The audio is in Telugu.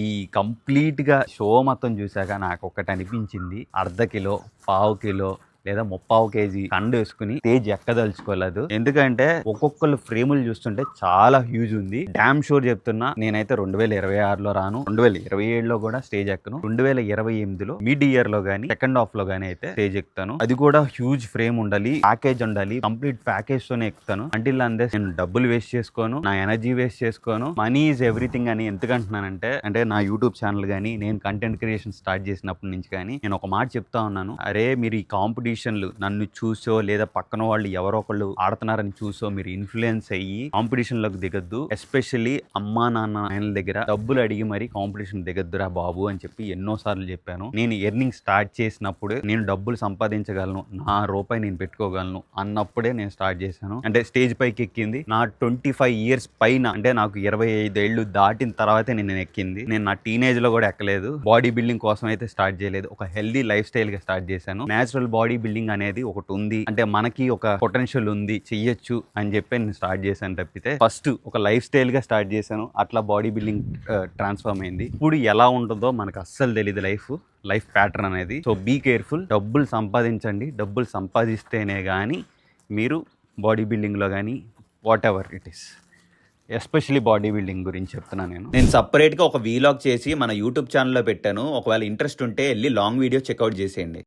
ఈ కంప్లీట్ గా షో మొత్తం చూసాక నాకు ఒకటి అనిపించింది, అర్ధ కిలో, పావు కిలో లేదా 30 కేజీ కండు వేసుకుని స్టేజ్ ఎక్కదలుచుకోలేదు. ఎందుకంటే ఒక్కొక్కరు ఫ్రేములు చూస్తుంటే చాలా హ్యూజ్ ఉంది. డామ్ షూర్ చెప్తున్నా, నేనైతే 2026లో రాను, 2027లో కూడా స్టేజ్ ఎక్కను. 2028లో మిడ్ ఇయర్ లో గానీ సెకండ్ హాఫ్ లో గానీ అయితే స్టేజ్ ఎక్కుతాను. అది కూడా హ్యూజ్ ఫ్రేమ్ ఉండాలి, ప్యాకేజ్ ఉండాలి, కంప్లీట్ ప్యాకేజ్ తోనే ఎక్కుతాను. అంటిల్ అందే నేను డబ్బులు వేస్ట్ చేసుకోను, నా ఎనర్జీ వేస్ట్ చేసుకోను. మనీ ఈజ్ ఎవ్రీథింగ్ అని ఎందుకంటున్నానంటే, అంటే నా యూట్యూబ్ ఛానల్ గానీ నేను కంటెంట్ క్రియేషన్ స్టార్ట్ చేసినప్పటి నుంచి కానీ నేను ఒక మాట చెప్తా ఉన్నాను, అరే మీరు ఈ కాంపిటీషన్లు నన్ను చూసో లేదా పక్కన వాళ్ళు ఎవరో ఒకళ్ళు ఆడుతున్నారని చూసో మీరు ఇన్ఫ్లుయెన్స్ అయ్యి కాంపిటీషన్ లోకి దిగద్దు. ఎస్పెషల్లీ అమ్మా నాన్న ఆయన దగ్గర డబ్బులు అడిగి మరి కాంపిటీషన్ దిగద్దురా బాబు అని చెప్పి ఎన్నోసార్లు చెప్పాను. నేను ఎర్నింగ్ స్టార్ట్ చేసినప్పుడు నేను డబ్బులు సంపాదించగలను, నా రూపాయి నేను పెట్టుకోగలను అన్నప్పుడే నేను స్టార్ట్ చేశాను. అంటే స్టేజ్ పైకి ఎక్కింది నా 25 ఇయర్స్ పైన, అంటే నాకు 25 ఏళ్ళు దాటిన తర్వాతే నేను ఎక్కింది. నేను నా టీనేజ్ లో కూడా ఎక్కలేదు. బాడీ బిల్డింగ్ కోసం అయితే స్టార్ట్ చేయలేదు, ఒక హెల్దీ లైఫ్ స్టైల్ గా స్టార్ట్ చేశాను. నేచురల్ బాడీ బిల్డింగ్ అనేది ఒకటి ఉంది, అంటే మనకి ఒక పొటెన్షియల్ ఉంది, చెయ్యొచ్చు అని చెప్పి నేను స్టార్ట్ చేశాను తప్పితే ఫస్ట్ ఒక లైఫ్ స్టైల్ గా స్టార్ట్ చేశాను. అట్లా బాడీ బిల్డింగ్ ట్రాన్స్ఫార్మ్ అయింది. ఇప్పుడు ఎలా ఉంటుందో మనకు అస్సలు తెలియదు లైఫ్ ప్యాటర్న్ అనేది. సో బీ కేర్ఫుల్, డబ్బులు సంపాదించండి. డబ్బులు సంపాదిస్తేనే కానీ మీరు బాడీ బిల్డింగ్లో కానీ what ever it is, especially body building గురించి చెప్తున్నాను. నేను సపరేట్గా ఒక వీలాగ్ చేసి మన యూట్యూబ్ ఛానల్లో పెట్టాను. ఒకవేళ ఇంట్రెస్ట్ ఉంటే వెళ్ళి లాంగ్ వీడియో చెక్అవుట్ చేసేయండి.